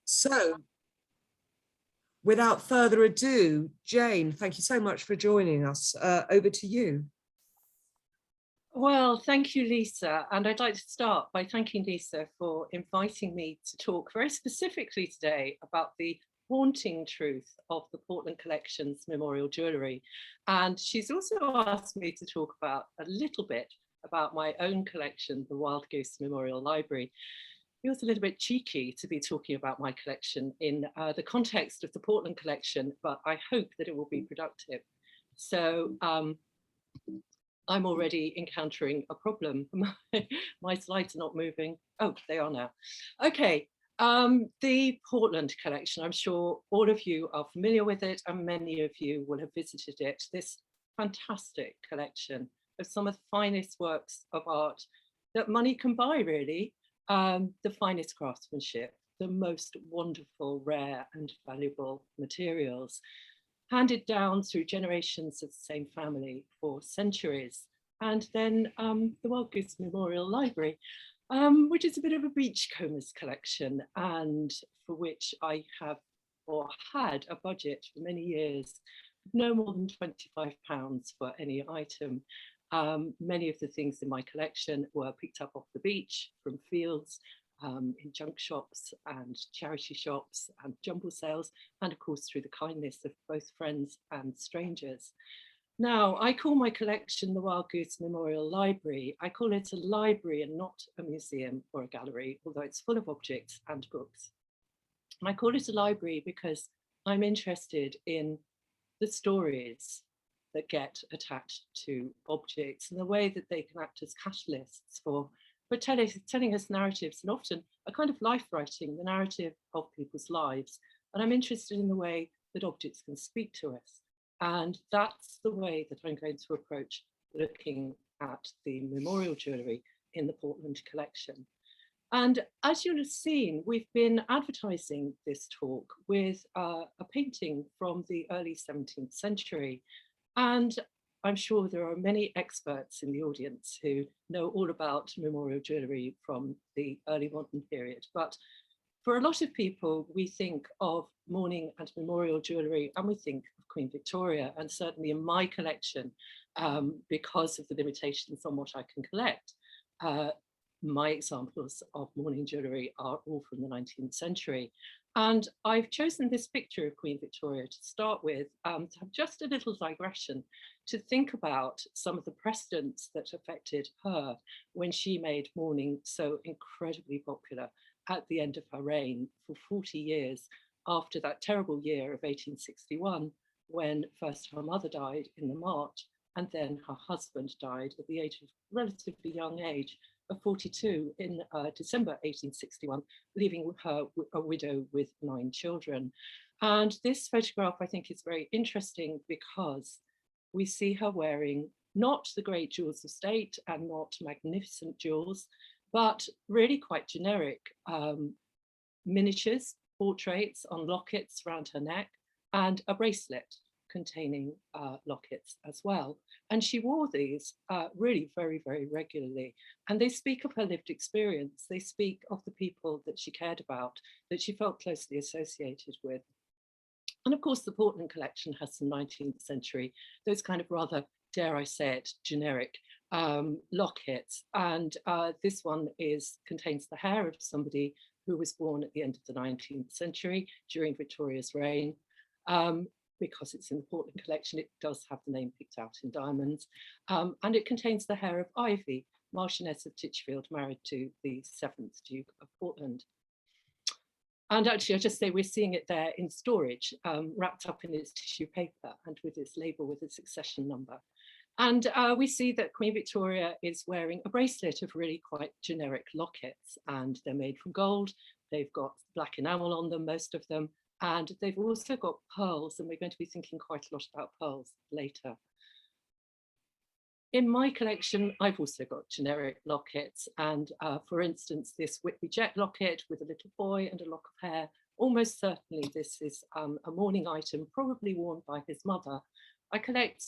So, without further ado, Jane, thank you so much for joining us. Over to you. Well, thank you, Lisa. And I'd like to start by thanking Lisa for inviting me to talk very specifically today about the haunting truth of the Portland Collection's memorial jewellery. And she's also asked me to talk about a little bit about my own collection, the Wildgoose Memorial Library. It feels a little bit cheeky to be talking about my collection in the context of the Portland Collection, but I hope that it will be productive. So I'm already encountering a problem. My slides are not moving. Oh, they are now. Okay, the Portland Collection, I'm sure all of you are familiar with it and many of you will have visited it. This fantastic collection of some of the finest works of art that money can buy, really. The finest craftsmanship, the most wonderful, rare and valuable materials, handed down through generations of the same family for centuries. And then the Wildgoose Memorial Library, which is a bit of a beachcombers collection, and for which I have or had a budget for many years, no more than £25 for any item. Many of the things in my collection were picked up off the beach from fields, in junk shops and charity shops and jumble sales, and of course through the kindness of both friends and strangers. Now, I call my collection the Wildgoose Memorial Library. I call it a library and not a museum or a gallery, although it's full of objects and books. And I call it a library because I'm interested in the stories that get attached to objects and the way that they can act as catalysts for telling us narratives, and often a kind of life writing, the narrative of people's lives. And I'm interested in the way that objects can speak to us. And that's the way that I'm going to approach looking at the memorial jewellery in the Portland collection. And as you'll have seen, we've been advertising this talk with a painting from the early 17th century. And I'm sure there are many experts in the audience who know all about memorial jewellery from the early modern period. But for a lot of people, we think of mourning and memorial jewellery and we think of Queen Victoria, and certainly in my collection, because of the limitations on what I can collect, my examples of mourning jewellery are all from the 19th century. And I've chosen this picture of Queen Victoria to start with, to have just a little digression to think about some of the precedents that affected her when she made mourning so incredibly popular at the end of her reign for 40 years after that terrible year of 1861, when first her mother died in the March and then her husband died at the age of relatively young age of 42 in December 1861, leaving her a widow with 9 children. And this photograph, I think, is very interesting because we see her wearing not the great jewels of state and not magnificent jewels, but really quite generic miniatures, portraits on lockets around her neck, and a bracelet containing lockets as well. And she wore these really very, very regularly. And they speak of her lived experience. They speak of the people that she cared about, that she felt closely associated with. And of course, the Portland collection has some 19th century, those kind of rather, dare I say it, generic lockets. And this one contains the hair of somebody who was born at the end of the 19th century during Victoria's reign. Because it's in the Portland collection, it does have the name picked out in diamonds. And it contains the hair of Ivy, Marchioness of Titchfield, married to the 7th Duke of Portland. And actually, I just say we're seeing it there in storage, wrapped up in its tissue paper and with its label with its succession number. And we see that Queen Victoria is wearing a bracelet of really quite generic lockets, and they're made from gold. They've got black enamel on them, most of them. And they've also got pearls, and we're going to be thinking quite a lot about pearls later. In my collection, I've also got generic lockets. And for instance, this Whitby jet locket with a little boy and a lock of hair, almost certainly this is a mourning item, probably worn by his mother. I collect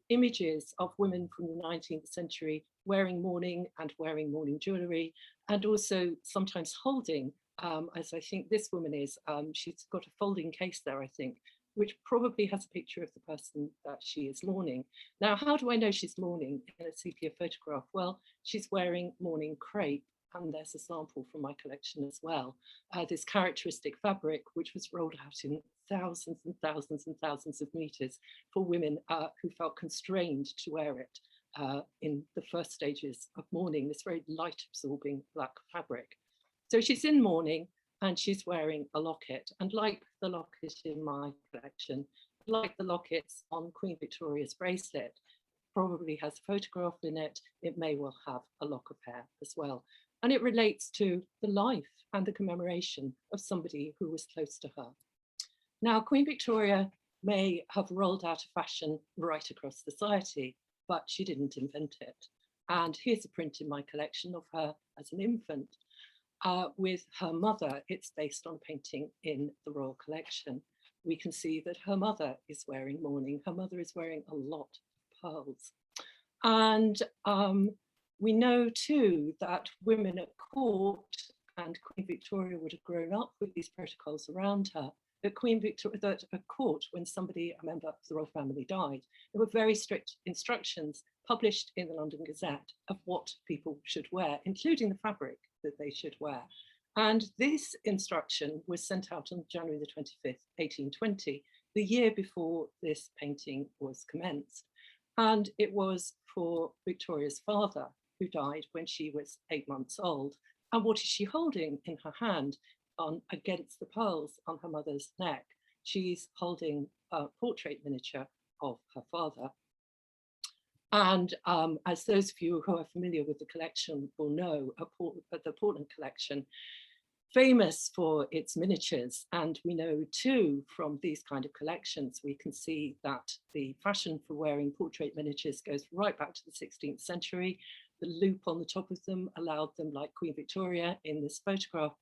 images of women from the 19th century wearing mourning and wearing mourning jewellery, and also sometimes holding as I think this woman is. She's got a folding case there, I think, which probably has a picture of the person that she is mourning. Now, how do I know she's mourning in a sepia photograph? Well, she's wearing mourning crepe, and there's a sample from my collection as well. This characteristic fabric, which was rolled out in thousands and thousands and thousands of meters for women who felt constrained to wear it in the first stages of mourning, this very light absorbing black fabric. So she's in mourning and she's wearing a locket. And like the locket in my collection, like the lockets on Queen Victoria's bracelet, probably has a photograph in it. It may well have a lock of hair as well. And it relates to the life and the commemoration of somebody who was close to her. Now, Queen Victoria may have rolled out a fashion right across society, but she didn't invent it. And here's a print in my collection of her as an infant with her mother. It's based on a painting in the Royal Collection. We can see that her mother is wearing mourning. Her mother is wearing a lot of pearls. And we know too that women at court, and Queen Victoria would have grown up with these protocols around her, that Queen Victoria, that at court, when somebody, a member of the royal family died, there were very strict instructions published in the London Gazette of what people should wear, including the fabric that they should wear. And this instruction was sent out on January the 25th, 1820, the year before this painting was commenced. And it was for Victoria's father, who died when she was 8 months old. And what is she holding in her hand against the pearls on her mother's neck? She's holding a portrait miniature of her father. And as those of you who are familiar with the collection will know, the Portland collection, famous for its miniatures. And we know too, from these kind of collections, we can see that the fashion for wearing portrait miniatures goes right back to the 16th century. The loop on the top of them allowed them, like Queen Victoria in this photograph,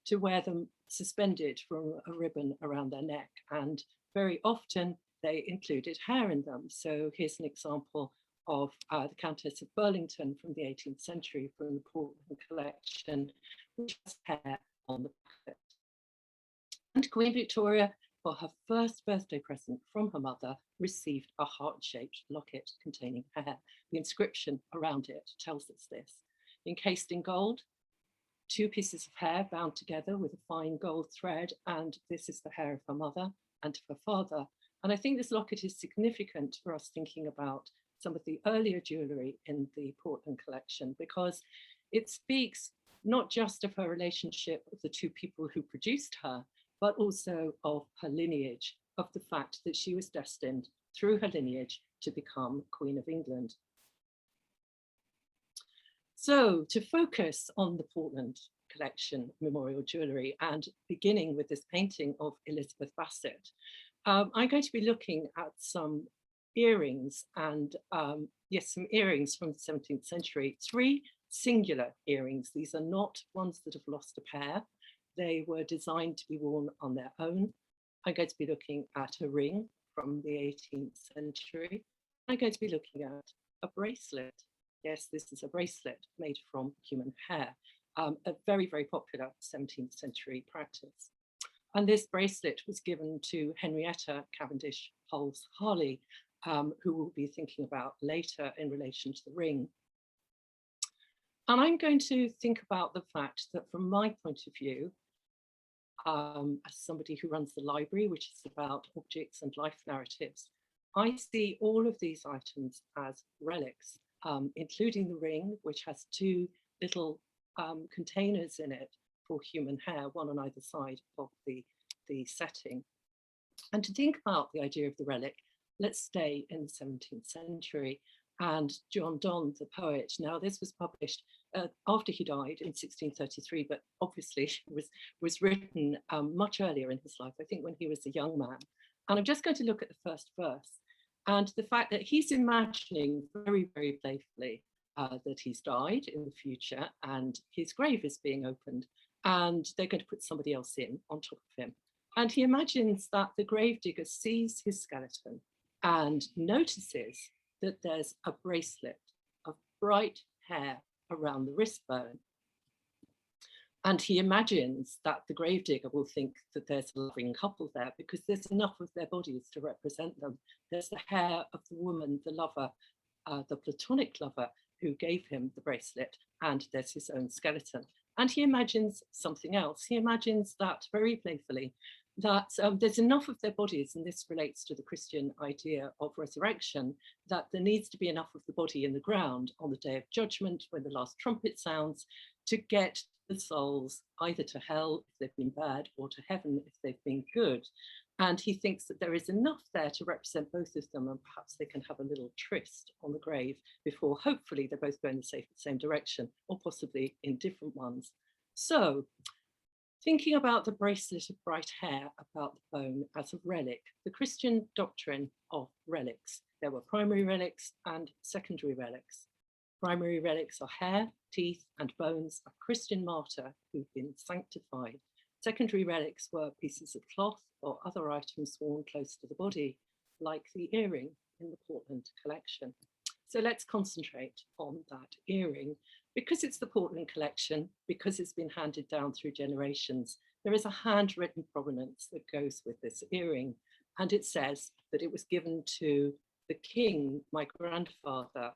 to wear them suspended from a ribbon around their neck. And very often they included hair in them. So here's an example of the Countess of Burlington from the 18th century from the Portland collection, which has hair on the back of it. And Queen Victoria, for her first birthday present from her mother, received a heart-shaped locket containing hair. The inscription around it tells us this. Encased in gold, 2 pieces of hair bound together with a fine gold thread, and this is the hair of her mother and of her father. And I think this locket is significant for us thinking about some of the earlier jewellery in the Portland collection, because it speaks not just of her relationship with the 2 people who produced her, but also of her lineage, of the fact that she was destined through her lineage to become Queen of England. So to focus on the Portland collection memorial jewellery, and beginning with this painting of Elizabeth Basset, I'm going to be looking at some earrings and yes, some earrings from the 17th century, 3 singular earrings. These are not ones that have lost a pair. They were designed to be worn on their own. I'm going to be looking at a ring from the 18th century. I'm going to be looking at a bracelet. Yes, this is a bracelet made from human hair, a very, very popular 17th century practice. And this bracelet was given to Henrietta Cavendish Pulse Harley, who we'll be thinking about later in relation to the ring. And I'm going to think about the fact that from my point of view, as somebody who runs the library, which is about objects and life narratives, I see all of these items as relics, including the ring, which has 2 little containers in it for human hair, one on either side of the setting. And to think about the idea of the relic, let's stay in the 17th century. And John Donne, the poet, now this was published after he died in 1633, but obviously was written much earlier in his life, I think when he was a young man. And I'm just going to look at the first verse and the fact that he's imagining very, very playfully that he's died in the future and his grave is being opened and they're going to put somebody else in on top of him. And he imagines that the gravedigger sees his skeleton and notices that there's a bracelet of bright hair around the wrist bone. And he imagines that the gravedigger will think that there's a loving couple there because there's enough of their bodies to represent them. There's the hair of the woman, the lover, the platonic lover who gave him the bracelet, and there's his own skeleton. And he imagines something else. He imagines that very playfully, that there's enough of their bodies, and this relates to the Christian idea of resurrection, that there needs to be enough of the body in the ground on the day of judgment when the last trumpet sounds to get the souls either to hell if they've been bad or to heaven if they've been good. And he thinks that there is enough there to represent both of them, and perhaps they can have a little tryst on the grave before hopefully they're both going the same direction, or possibly in different ones. So thinking about the bracelet of bright hair about the bone as a relic, the Christian doctrine of relics. There were primary relics and secondary relics. Primary relics are hair, teeth, and bones of Christian martyr who've been sanctified. Secondary relics were pieces of cloth or other items worn close to the body, like the earring in the Portland collection. So let's concentrate on that earring. Because it's the Portland collection, because it's been handed down through generations, there is a handwritten provenance that goes with this earring. And it says that it was given to the king, my grandfather,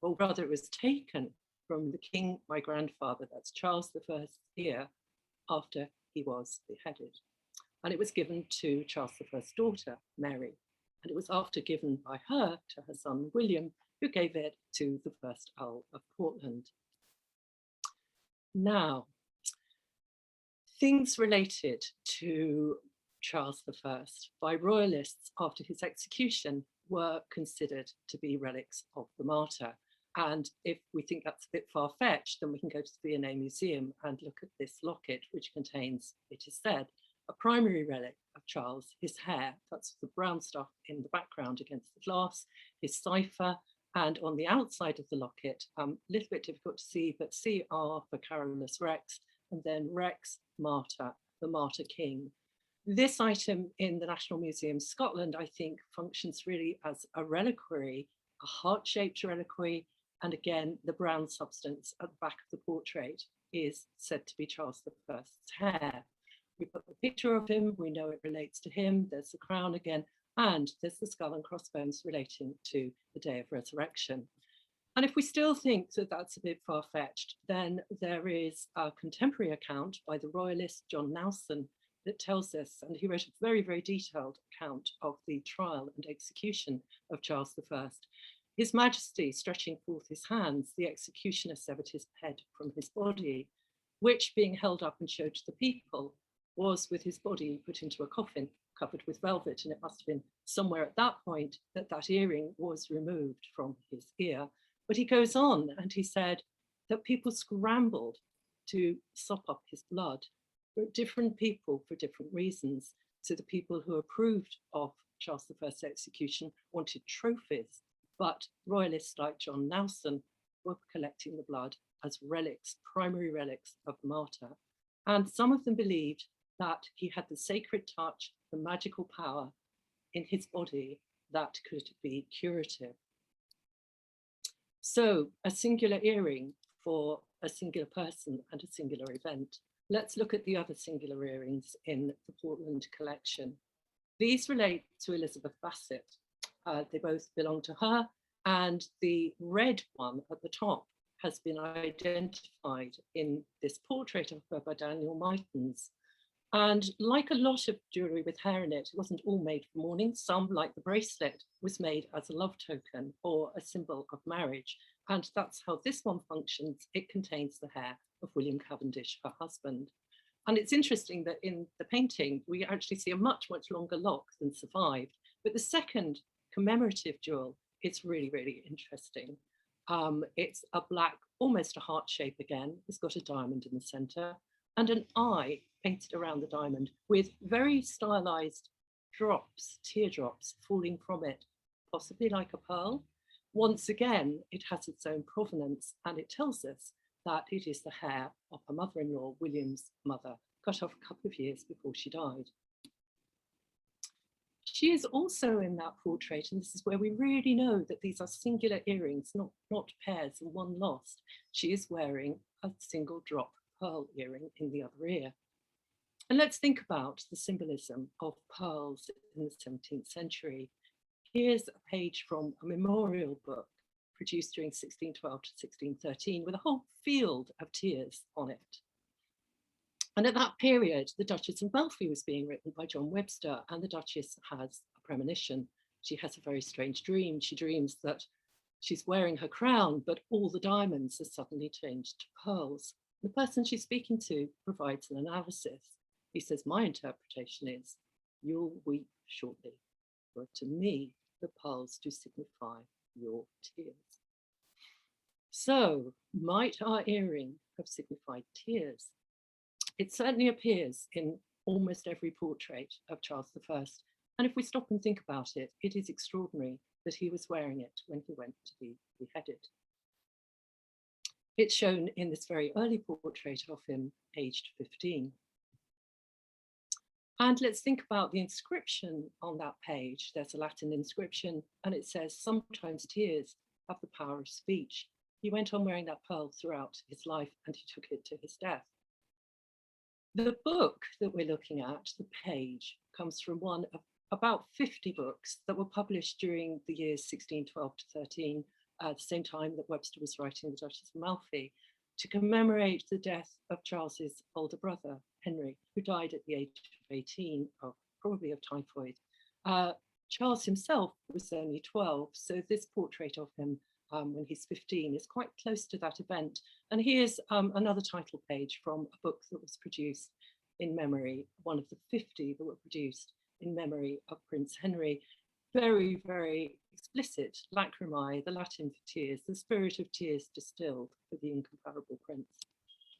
or rather it was taken from the king, my grandfather, that's Charles I's ear, after he was beheaded. And it was given to Charles I's daughter, Mary. And it was after given by her to her son, William, who gave it to the first Earl of Portland. Now, things related to Charles I by royalists after his execution were considered to be relics of the martyr. And if we think that's a bit far-fetched, then we can go to the V&A Museum and look at this locket, which contains, it is said, a primary relic of Charles, his hair, that's the brown stuff in the background against the glass, his cipher, and on the outside of the locket, a little bit difficult to see, but CR for Carolus Rex, and then Rex Martyr, the Martyr King. This item in the National Museum Scotland, I think, functions really as a reliquary, a heart-shaped reliquary, and again, the brown substance at the back of the portrait is said to be Charles I's hair. We put the picture of him, we know it relates to him, there's the crown again, and there's the skull and crossbones relating to the day of resurrection. And if we still think that that's a bit far-fetched, then there is a contemporary account by the royalist John Nelson that tells us, and he wrote a very, very detailed account of the trial and execution of Charles I. His Majesty stretching forth his hands, the executioner severed his head from his body, which being held up and showed to the people, was with his body put into a coffin covered with velvet, and it must have been somewhere at that point that that earring was removed from his ear. But he goes on and he said that people scrambled to sop up his blood, but different people for different reasons. So the people who approved of Charles I's execution wanted trophies, but royalists like John Nelson were collecting the blood as relics, primary relics of the martyr. And some of them believed that he had the sacred touch, the magical power in his body that could be curative. So a singular earring for a singular person and a singular event. Let's look at the other singular earrings in the Portland collection. These relate to Elizabeth Basset. They both belong to her, and the red one at the top has been identified in this portrait of her by Daniel Mytens. And like a lot of jewellery with hair in it, it wasn't all made for mourning. Some, like the bracelet, was made as a love token or a symbol of marriage. And that's how this one functions. It contains the hair of William Cavendish, her husband. And it's interesting that in the painting, we actually see a much, much longer lock than survived. But the second commemorative jewel is really, really interesting. It's a black, almost a heart shape again. It's got a diamond in the center and an eye painted around the diamond with very stylized drops, teardrops falling from it, possibly like a pearl. Once again, it has its own provenance, and it tells us that it is the hair of her mother-in-law, William's mother, cut off a couple of years before she died. She is also in that portrait, and this is where we really know that these are singular earrings, not pairs and one lost. She is wearing a single drop pearl earring in the other ear. And let's think about the symbolism of pearls in the 17th century. Here's a page from a memorial book produced during 1612 to 1613 with a whole field of tears on it. And at that period, the Duchess of Malfi was being written by John Webster, and the Duchess has a premonition. She has a very strange dream. She dreams that she's wearing her crown, but all the diamonds are suddenly changed to pearls. The person she's speaking to provides an analysis. He says, my interpretation is, you'll weep shortly, for to me, the pearls do signify your tears. So, might our earring have signified tears? It certainly appears in almost every portrait of Charles I. And if we stop and think about it, it is extraordinary that he was wearing it when he went to be beheaded. It's shown in this very early portrait of him, aged 15. And let's think about the inscription on that page. There's a Latin inscription, and it says, sometimes tears have the power of speech. He went on wearing that pearl throughout his life, and he took it to his death. The book that we're looking at, the page, comes from one of about 50 books that were published during the years 1612 to 13, at the same time that Webster was writing The Duchess of Malfi, to commemorate the death of Charles's older brother, Henry, who died at the age of 18, probably of typhoid. Charles himself was only 12, so this portrait of him when he's 15 is quite close to that event. And here's another title page from a book that was produced in memory, one of the 50 that were produced in memory of Prince Henry. Very, very explicit, lacrimae, the Latin for tears, the spirit of tears distilled for the incomparable prince.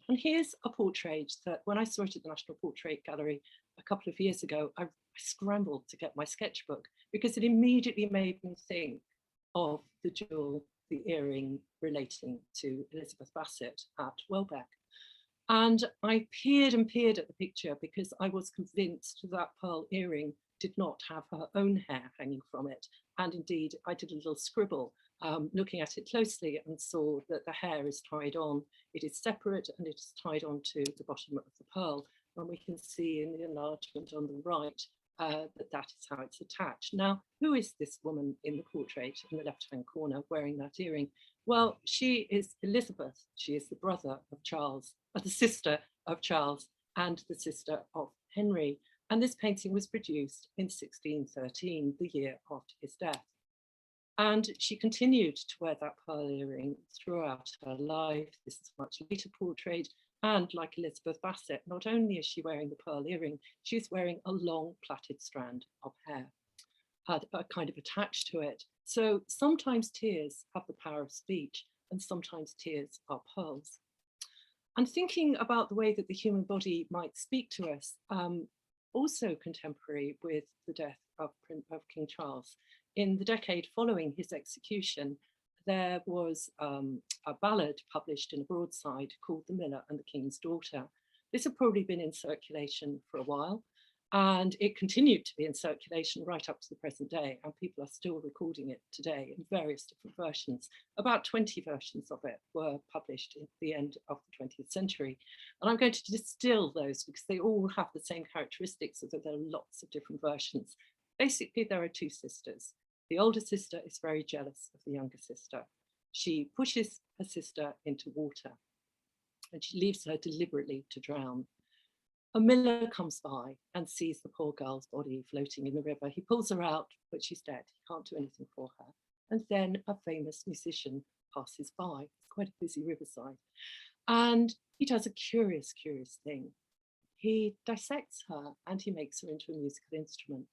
And here's a portrait that when I saw it at the National Portrait Gallery a couple of years ago, I scrambled to get my sketchbook because it immediately made me think of the jewel, the earring relating to Elizabeth Basset at Welbeck. And I peered and peered at the picture because I was convinced that pearl earring did not have her own hair hanging from it. And indeed, I did a little scribble looking at it closely and saw that the hair is tied on. It is separate and it is tied on to the bottom of the pearl. And we can see in the enlargement on the right that is how it's attached. Now, who is this woman in the portrait in the left-hand corner wearing that earring? Well, she is Elizabeth. She is the brother of Charles, the sister of Charles and the sister of Henry. And this painting was produced in 1613, the year after his death. And she continued to wear that pearl earring throughout her life. This is a much later portrait. And like Elizabeth Basset, not only is she wearing the pearl earring, she's wearing a long plaited strand of hair, kind of attached to it. So sometimes tears have the power of speech, and sometimes tears are pearls. And thinking about the way that the human body might speak to us, also contemporary with the death of King Charles. In the decade following his execution, there was a ballad published in a broadside called The Miller and the King's Daughter. This had probably been in circulation for a while, and it continued to be in circulation right up to the present day, and people are still recording it today in various different versions. About 20 versions of it were published at the end of the 20th century. And I'm going to distill those because they all have the same characteristics, although there are lots of different versions. Basically, there are two sisters. The older sister is very jealous of the younger sister. She pushes her sister into water and she leaves her deliberately to drown. A miller comes by and sees the poor girl's body floating in the river. He pulls her out, but she's dead. He can't do anything for her. And then a famous musician passes by. It's quite a busy riverside. And he does a curious, curious thing. He dissects her and he makes her into a musical instrument.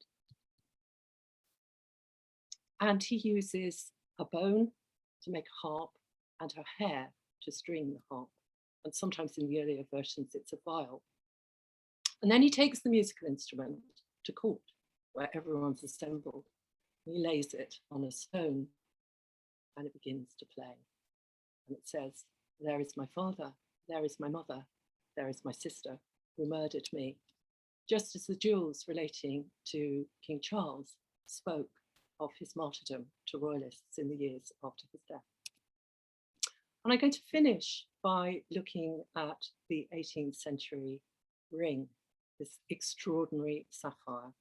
And he uses a bone to make a harp and her hair to string the harp. And sometimes in the earlier versions, it's a viol. And then he takes the musical instrument to court, where everyone's assembled. He lays it on a stone and it begins to play. And it says, there is my father, there is my mother, there is my sister who murdered me. Just as the jewels relating to King Charles spoke of his martyrdom to royalists in the years after his death. And I'm going to finish by looking at the 18th century ring, this extraordinary sapphire.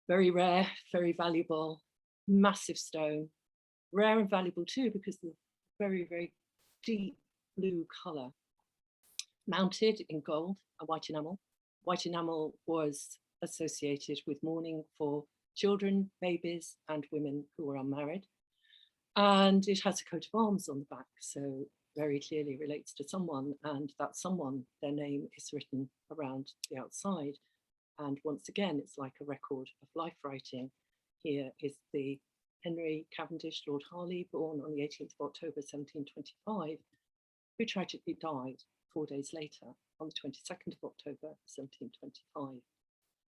Very rare, very valuable, massive stone, rare and valuable too because of the very, very deep blue colour. Mounted in gold and white enamel. White enamel was associated with mourning for children, babies, and women who were unmarried. And it has a coat of arms on the back, so very clearly relates to someone, and that someone, their name is written around the outside. And once again, it's like a record of life writing. Here is the Henry Cavendish, Lord Harley, born on the 18th of October, 1725, who tragically died 4 days later on the 22nd of October, 1725.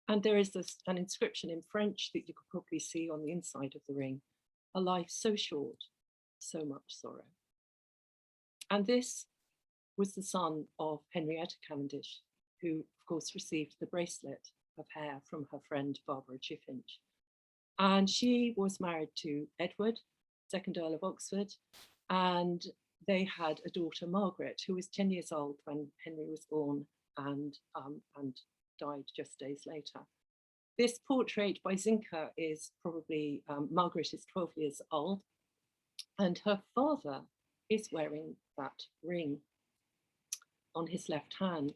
And there is an inscription in French that you could probably see on the inside of the ring, a life so short, so much sorrow. And this was the son of Henrietta Cavendish, who of course received the bracelet of hair from her friend Barbara Chiffinch. And she was married to Edward, 2nd Earl of Oxford, and they had a daughter, Margaret, who was 10 years old when Henry was born and died just days later. This portrait by Zinka is probably, Margaret is 12 years old, and her father is wearing that ring on his left hand.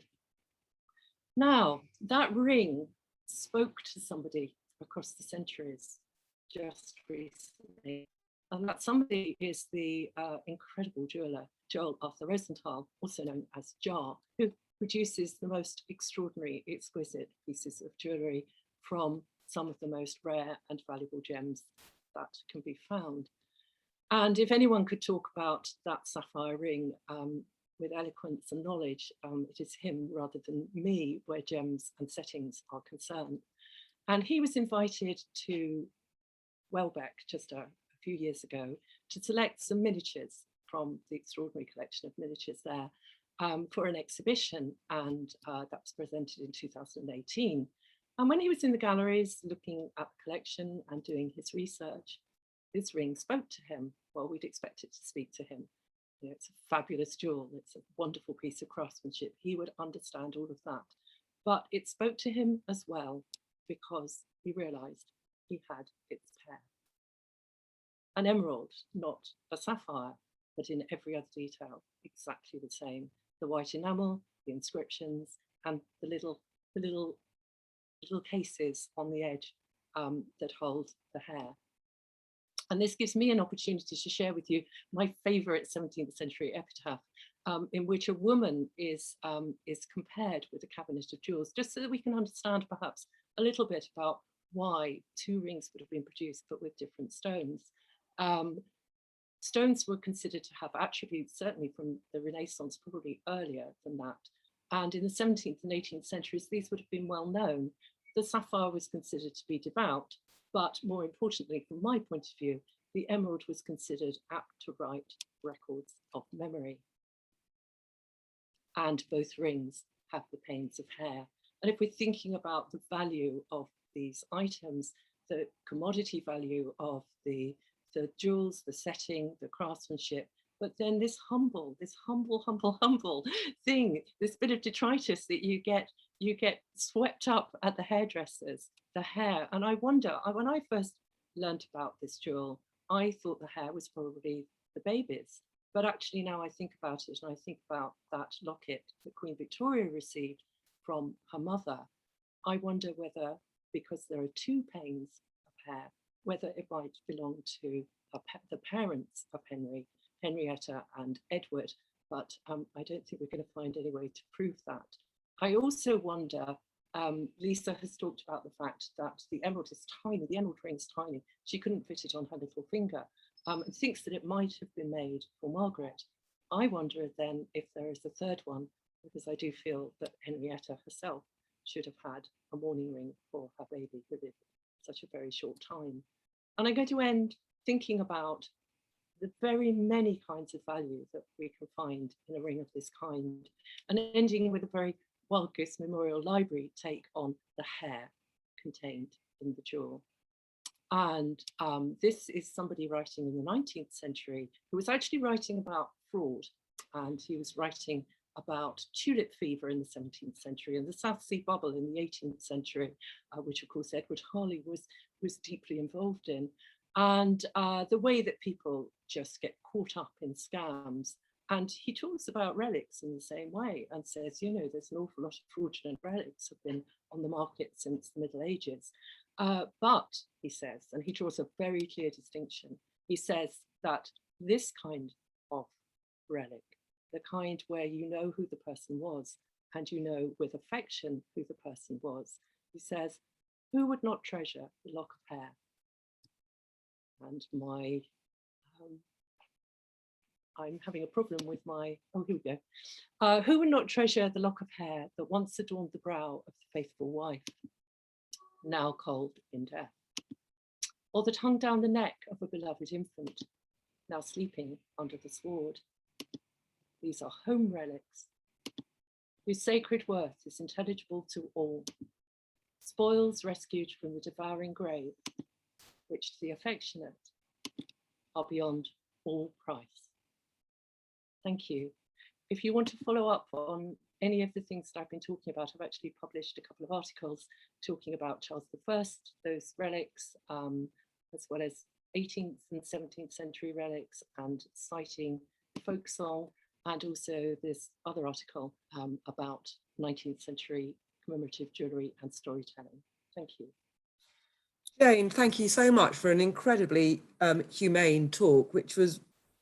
Now, that ring spoke to somebody across the centuries just recently, and that somebody is the incredible jeweller, Joel Arthur Rosenthal, also known as Jar, who produces the most extraordinary, exquisite pieces of jewellery from some of the most rare and valuable gems that can be found. And if anyone could talk about that sapphire ring with eloquence and knowledge, it is him rather than me, where gems and settings are concerned. And he was invited to Welbeck just a few years ago to select some miniatures from the extraordinary collection of miniatures there for an exhibition, and that was presented in 2018. And when he was in the galleries looking at the collection and doing his research, this ring spoke to him. Well, we'd expect it to speak to him. You know, it's a fabulous jewel, it's a wonderful piece of craftsmanship. He would understand all of that. But it spoke to him as well because he realized he had its pair. An emerald, not a sapphire, but in every other detail, exactly the same. The white enamel, the inscriptions, and the little cases on the edge that hold the hair. And this gives me an opportunity to share with you my favorite 17th century epitaph, in which a woman is compared with a cabinet of jewels, just so that we can understand perhaps a little bit about why two rings would have been produced, but with different stones. Stones were considered to have attributes, certainly from the Renaissance, probably earlier than that. And in the 17th and 18th centuries, these would have been well known. The sapphire was considered to be devout, but more importantly, from my point of view, the emerald was considered apt to write records of memory. And both rings have the panes of hair. And if we're thinking about the value of these items, the commodity value of the jewels, the setting, the craftsmanship, but then this humble thing, this bit of detritus that you get swept up at the hairdressers, the hair. And I wonder, when I first learned about this jewel, I thought the hair was probably the baby's. But actually now I think about it, and I think about that locket that Queen Victoria received from her mother, I wonder whether, because there are two panes of hair, whether it might belong to the parents of Henrietta and Edward, but I don't think we're going to find any way to prove that. I also wonder, Lisa has talked about the fact that the emerald is tiny, the emerald ring is tiny. She couldn't fit it on her little finger, and thinks that it might have been made for Margaret. I wonder then if there is a third one, because I do feel that Henrietta herself should have had a mourning ring for her baby who lived such a very short time. And I'm going to end thinking about the very many kinds of value that we can find in a ring of this kind, and ending with a very Wildgoose Memorial Library take on the hair contained in the jewel. And this is somebody writing in the 19th century who was actually writing about fraud. and he was writing about tulip fever in the 17th century and the South Sea bubble in the 18th century, which of course Edward Harley was deeply involved in. And the way that people just get caught up in scams. And he talks about relics in the same way and says, you know, there's an awful lot of fraudulent relics have been on the market since the Middle Ages. But he says, and he draws a very clear distinction, he says that this kind of relic, the kind where you know who the person was and you know with affection who the person was, he says, who would not treasure the lock of hair? And my, I'm having a problem with my, oh, here we go. Who would not treasure the lock of hair that once adorned the brow of the faithful wife, now cold in death? Or that hung down the neck of a beloved infant, now sleeping under the sward? These are home relics, whose sacred worth is intelligible to all, spoils rescued from the devouring grave, which to the affectionate are beyond all price. Thank you. If you want to follow up on any of the things that I've been talking about, I've actually published a couple of articles talking about Charles I, those relics, as well as 18th and 17th century relics, and citing folk song, and also this other article about 19th century commemorative jewellery and storytelling. Thank you. Jane, thank you so much for an incredibly humane talk, which was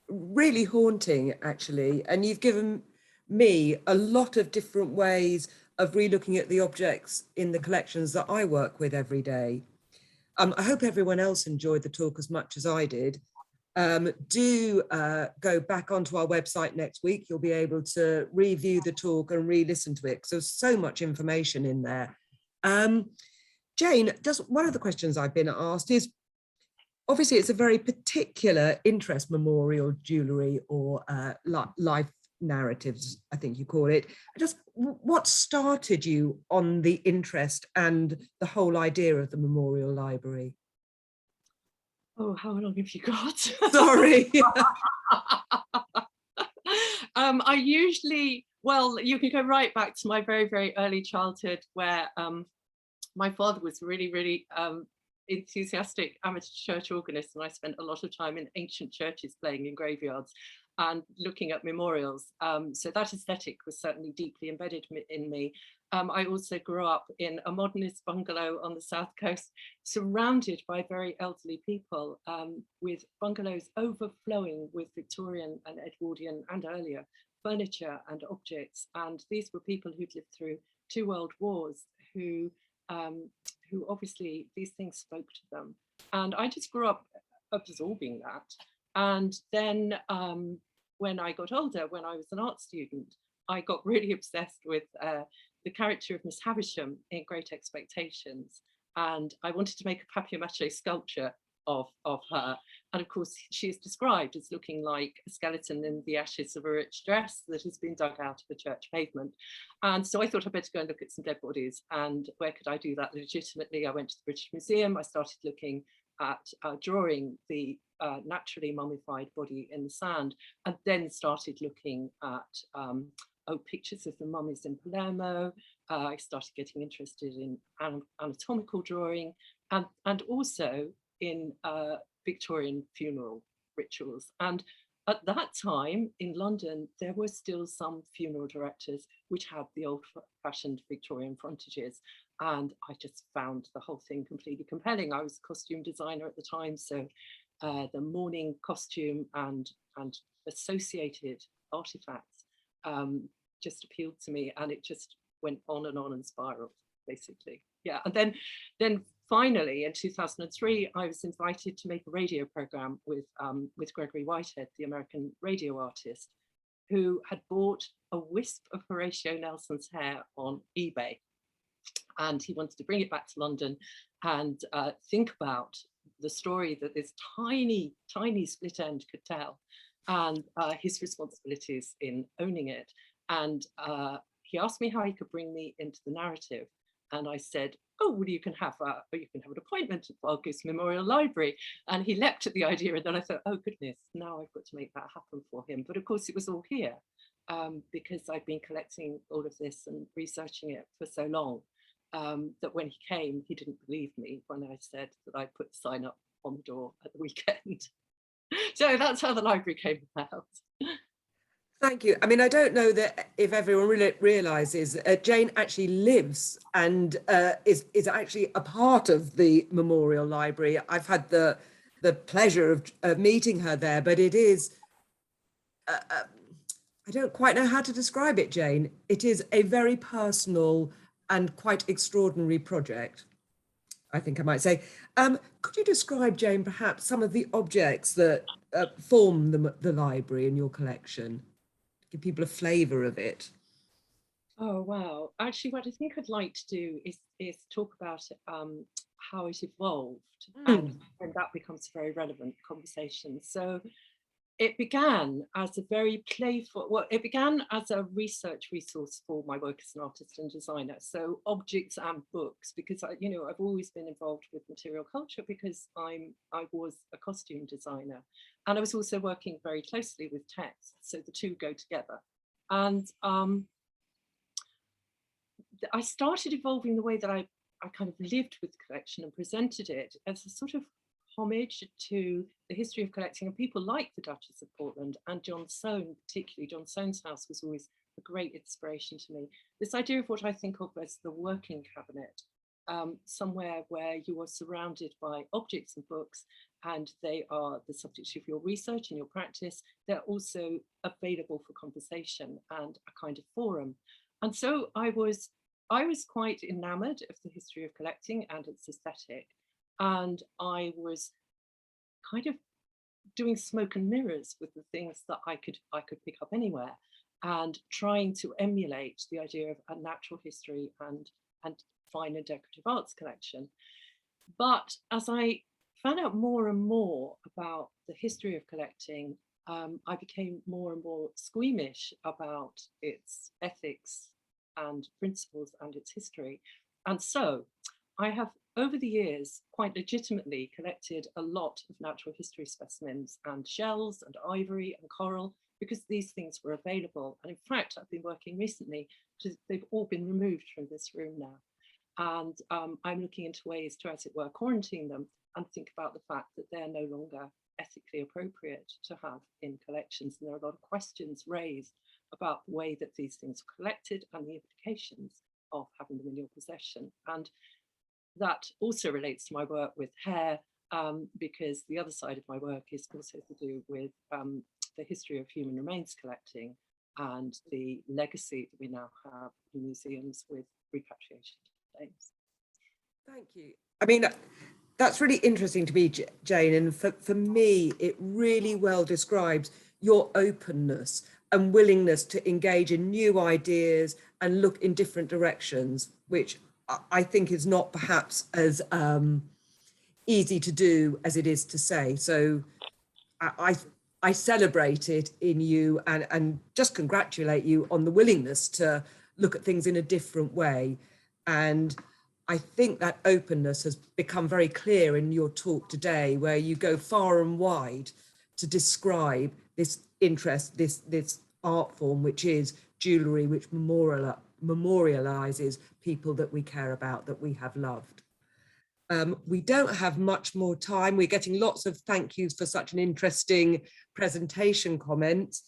really haunting, actually. And you've given me a lot of different ways of relooking at the objects in the collections that I work with every day. I hope everyone else enjoyed the talk as much as I did. Do go back onto our website next week. You'll be able to review the talk and re-listen to it, because there's so much information in there. Jane, one of the questions I've been asked is, obviously it's a very particular interest, memorial jewellery, or life narratives, I think you call it. Just what started you on the interest and the whole idea of the Memorial Library? Oh, how long have you got? Sorry. I usually, well, you can go right back to my very, very early childhood, where my father was really enthusiastic amateur church organist, and I spent a lot of time in ancient churches playing in graveyards and looking at memorials. So that aesthetic was certainly deeply embedded in me. I also grew up in a modernist bungalow on the south coast, surrounded by very elderly people, with bungalows overflowing with Victorian and Edwardian and earlier furniture and objects. And these were people who'd lived through 2 world wars, who obviously these things spoke to them. And I just grew up absorbing that. And then when I got older, when I was an art student, I got really obsessed with the character of Miss Havisham in Great Expectations. And I wanted to make a papier-mâché sculpture of her. And of course, she is described as looking like a skeleton in the ashes of a rich dress that has been dug out of a church pavement. And so I thought I'd better go and look at some dead bodies. And where could I do that legitimately? I went to the British Museum. I started looking at drawing the naturally mummified body in the sand, and then started looking at pictures of the mummies in Palermo. I started getting interested in anatomical drawing, and also in Victorian funeral rituals. And at that time in London, there were still some funeral directors which had the old-fashioned Victorian frontages. And I just found the whole thing completely compelling. I was a costume designer at the time, so the mourning costume and associated artifacts just appealed to me, and it just went on and spiraled, basically. Yeah, and then finally in 2003, I was invited to make a radio program with Gregory Whitehead, the American radio artist, who had bought a wisp of Horatio Nelson's hair on eBay. And he wanted to bring it back to London and think about the story that this tiny split end could tell, and his responsibilities in owning it. And he asked me how he could bring me into the narrative. And I said, oh, well, you can have an appointment at Wildgoose Memorial Library. And he leapt at the idea, and then I thought, oh goodness, now I've got to make that happen for him. But of course it was all here. because I'd been collecting all of this and researching it for so long, that when he came, he didn't believe me when I said that I put the sign up on the door at the weekend. So that's how the library came about. Thank you. I mean, I don't know that if everyone really realizes Jane actually lives and is actually a part of the Memorial Library. I've had the pleasure of meeting her there, but it is, I don't quite know how to describe it, Jane. It is a very personal and quite extraordinary project, I think I might say. Could you describe, Jane, perhaps some of the objects that form the library in your collection? Give people a flavour of it. Oh, wow. Actually, what I think I'd like to do is talk about how it evolved, and that becomes a very relevant conversation. So it began as a very playful, well, it began as a research resource for my work as an artist and designer. So objects and books, because I've always been involved with material culture because I was a costume designer, and I was also working very closely with text. So the two go together. And I started evolving the way that I kind of lived with the collection and presented it as a sort of homage to the history of collecting, and people like the Duchess of Portland and John Soane, particularly. John Soane's house was always a great inspiration to me. This idea of what I think of as the working cabinet, somewhere where you are surrounded by objects and books, and they are the subject of your research and your practice. They're also available for conversation and a kind of forum. And so I was quite enamored of the history of collecting and its aesthetic. And I was kind of doing smoke and mirrors with the things that I could pick up anywhere, and trying to emulate the idea of a natural history and fine and decorative arts collection. But as I found out more and more about the history of collecting, I became more and more squeamish about its ethics and principles and its history. And so I have, over the years, quite legitimately collected a lot of natural history specimens and shells and ivory and coral, because these things were available. And in fact, I've been working recently, they've all been removed from this room now. And I'm looking into ways to, as it were, quarantine them and think about the fact that they're no longer ethically appropriate to have in collections. And there are a lot of questions raised about the way that these things are collected and the implications of having them in your possession. And that also relates to my work with hair, because the other side of my work is also to do with the history of human remains collecting and the legacy that we now have in museums with repatriation claims. Thank you. I mean, that's really interesting to me, Jane, and for me, it really well describes your openness and willingness to engage in new ideas and look in different directions, which I think is not perhaps as easy to do as it is to say. So I celebrate it in you and just congratulate you on the willingness to look at things in a different way. And I think that openness has become very clear in your talk today, where you go far and wide to describe this interest, this art form, which is jewellery, which memorializes people that we care about, that we have loved. We don't have much more time. We're getting lots of thank yous for such an interesting presentation comments.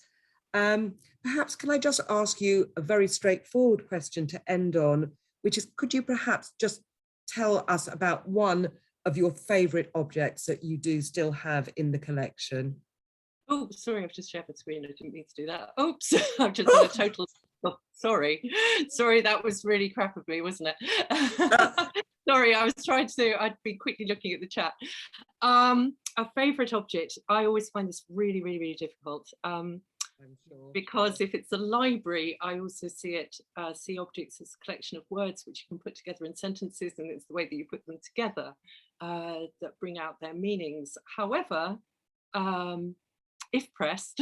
Perhaps can I just ask you a very straightforward question to end on, which is, could you perhaps just tell us about one of your favourite objects that you do still have in the collection? Oh, sorry, I've just shared the screen. I didn't mean to do that. Oops, I've just done a total. Oh, sorry, that was really crap of me, wasn't it? Sorry, I was trying to, I'd been quickly looking at the chat. A favourite object, I always find this really, really, really difficult. I'm sure. Because if it's a library, I also see objects as a collection of words which you can put together in sentences, and it's the way that you put them together that bring out their meanings. However, if pressed,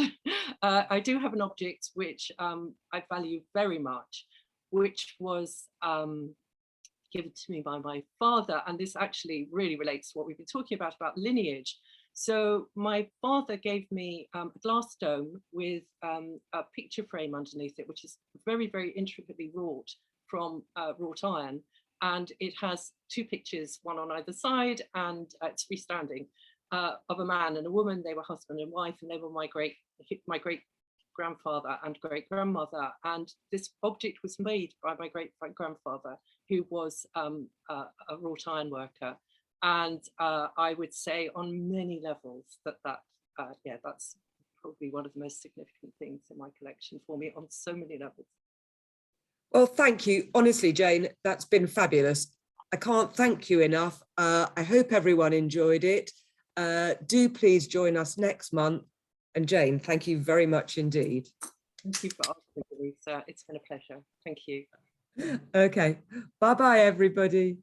I do have an object which I value very much, which was given to me by my father. And this actually really relates to what we've been talking about lineage, So my father gave me a glass dome with a picture frame underneath it, which is very, very intricately wrought from wrought iron. And it has two pictures, one on either side, and it's freestanding, of a man and a woman. They were husband and wife, and they were my great grandfather and great grandmother. And this object was made by my great grandfather, who was a wrought iron worker. And I would say on many levels yeah, that's probably one of the most significant things in my collection for me on so many levels. Well, thank you. Honestly, Jane, that's been fabulous. I can't thank you enough. I hope everyone enjoyed it. Do please join us next month. And Jane, thank you very much indeed. Thank you for asking me, Lisa. It's been a pleasure. Thank you. Okay. Bye-bye, everybody.